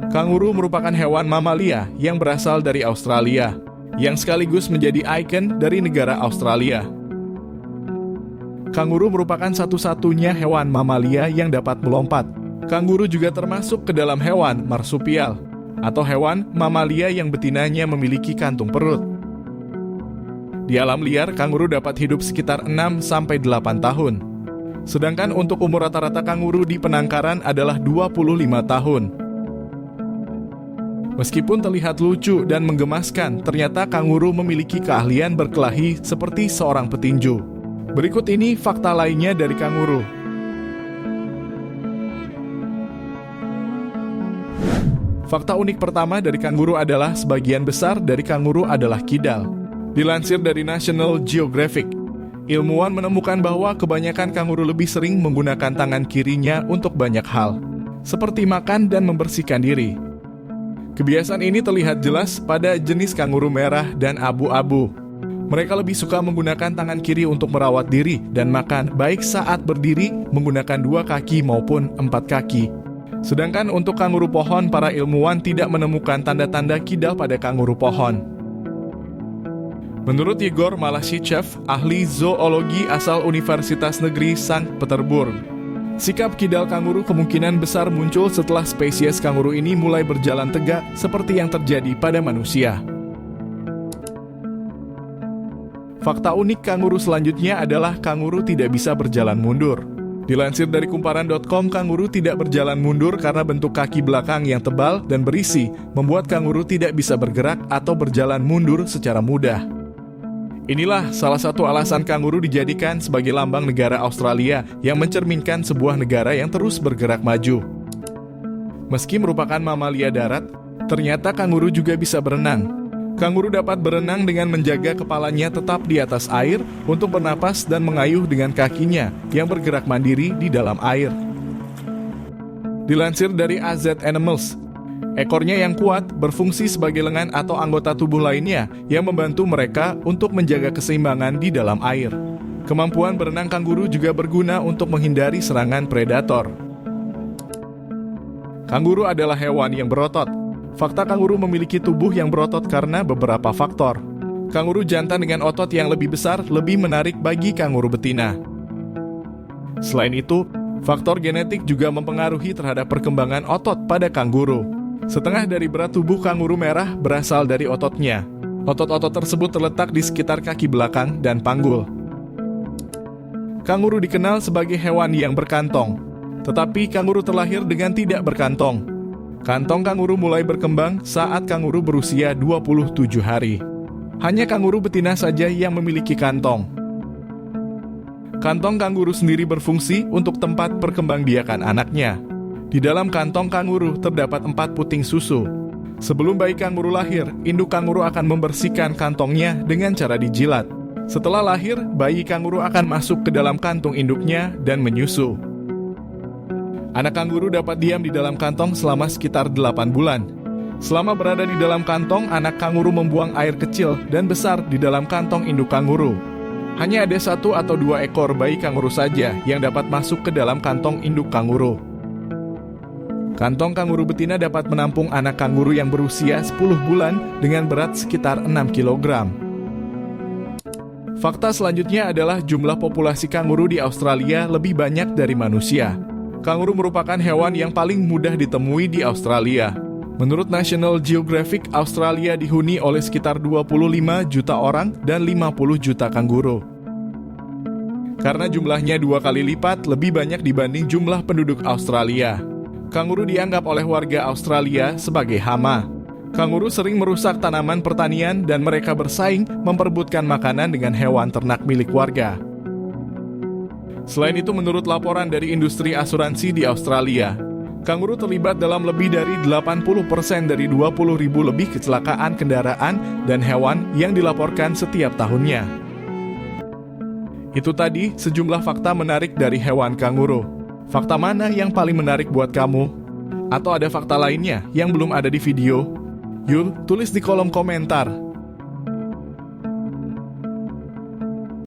Kanguru merupakan hewan mamalia yang berasal dari Australia, yang sekaligus menjadi ikon dari negara Australia. Kanguru merupakan satu-satunya hewan mamalia yang dapat melompat. Kanguru juga termasuk ke dalam hewan marsupial, atau hewan mamalia yang betinanya memiliki kantung perut. Di alam liar, kanguru dapat hidup sekitar 6-8 tahun. Sedangkan untuk umur rata-rata kanguru di penangkaran adalah 25 tahun. Meskipun terlihat lucu dan menggemaskan, ternyata kanguru memiliki keahlian berkelahi seperti seorang petinju. Berikut ini fakta lainnya dari kanguru. Fakta unik pertama dari kanguru adalah sebagian besar dari kanguru adalah kidal. Dilansir dari National Geographic, ilmuwan menemukan bahwa kebanyakan kanguru lebih sering menggunakan tangan kirinya untuk banyak hal, seperti makan dan membersihkan diri. Kebiasaan ini terlihat jelas pada jenis kanguru merah dan abu-abu. Mereka lebih suka menggunakan tangan kiri untuk merawat diri dan makan, baik saat berdiri menggunakan 2 kaki maupun 4 kaki. Sedangkan untuk kanguru pohon, para ilmuwan tidak menemukan tanda-tanda kidal pada kanguru pohon. Menurut Yegor Malashchev, ahli zoologi asal Universitas Negeri Sankt Petersburg, sikap kidal kanguru kemungkinan besar muncul setelah spesies kanguru ini mulai berjalan tegak seperti yang terjadi pada manusia. Fakta unik kanguru selanjutnya adalah kanguru tidak bisa berjalan mundur. Dilansir dari kumparan.com, kanguru tidak berjalan mundur karena bentuk kaki belakang yang tebal dan berisi membuat kanguru tidak bisa bergerak atau berjalan mundur secara mudah. Inilah salah satu alasan kanguru dijadikan sebagai lambang negara Australia yang mencerminkan sebuah negara yang terus bergerak maju. Meski merupakan mamalia darat, ternyata kanguru juga bisa berenang. Kanguru dapat berenang dengan menjaga kepalanya tetap di atas air untuk bernapas dan mengayuh dengan kakinya yang bergerak mandiri di dalam air. Dilansir dari AZ Animals, ekornya yang kuat berfungsi sebagai lengan atau anggota tubuh lainnya yang membantu mereka untuk menjaga keseimbangan di dalam air. Kemampuan berenang kanguru juga berguna untuk menghindari serangan predator. Kanguru adalah hewan yang berotot. Fakta kanguru memiliki tubuh yang berotot karena beberapa faktor. Kanguru jantan dengan otot yang lebih besar lebih menarik bagi kanguru betina. Selain itu, faktor genetik juga mempengaruhi terhadap perkembangan otot pada kanguru. Setengah dari berat tubuh kanguru merah berasal dari ototnya. Otot-otot tersebut terletak di sekitar kaki belakang dan panggul. Kanguru dikenal sebagai hewan yang berkantong, tetapi kanguru terlahir dengan tidak berkantong. Kantong kanguru mulai berkembang saat kanguru berusia 27 hari. Hanya kanguru betina saja yang memiliki kantong. Kantong kanguru sendiri berfungsi untuk tempat perkembangbiakan anaknya. Di dalam kantong kanguru terdapat 4 puting susu. Sebelum bayi kanguru lahir, induk kanguru akan membersihkan kantongnya dengan cara dijilat. Setelah lahir, bayi kanguru akan masuk ke dalam kantung induknya dan menyusu. Anak kanguru dapat diam di dalam kantong selama sekitar 8 bulan. Selama berada di dalam kantong, anak kanguru membuang air kecil dan besar di dalam kantong induk kanguru. Hanya ada 1 atau 2 ekor bayi kanguru saja yang dapat masuk ke dalam kantong induk kanguru. Kantong kanguru betina dapat menampung anak kanguru yang berusia 10 bulan dengan berat sekitar 6 kg. Fakta selanjutnya adalah jumlah populasi kanguru di Australia lebih banyak dari manusia. Kanguru merupakan hewan yang paling mudah ditemui di Australia. Menurut National Geographic, Australia dihuni oleh sekitar 25 juta orang dan 50 juta kanguru. Karena jumlahnya 2 kali lipat lebih banyak dibanding jumlah penduduk Australia. Kanguru dianggap oleh warga Australia sebagai hama. Kanguru sering merusak tanaman pertanian dan mereka bersaing memperebutkan makanan dengan hewan ternak milik warga. Selain itu, menurut laporan dari industri asuransi di Australia, kanguru terlibat dalam lebih dari 80% dari 20.000 lebih kecelakaan kendaraan dan hewan yang dilaporkan setiap tahunnya. Itu tadi sejumlah fakta menarik dari hewan kanguru. Fakta mana yang paling menarik buat kamu? Atau ada fakta lainnya yang belum ada di video? Yuk, tulis di kolom komentar.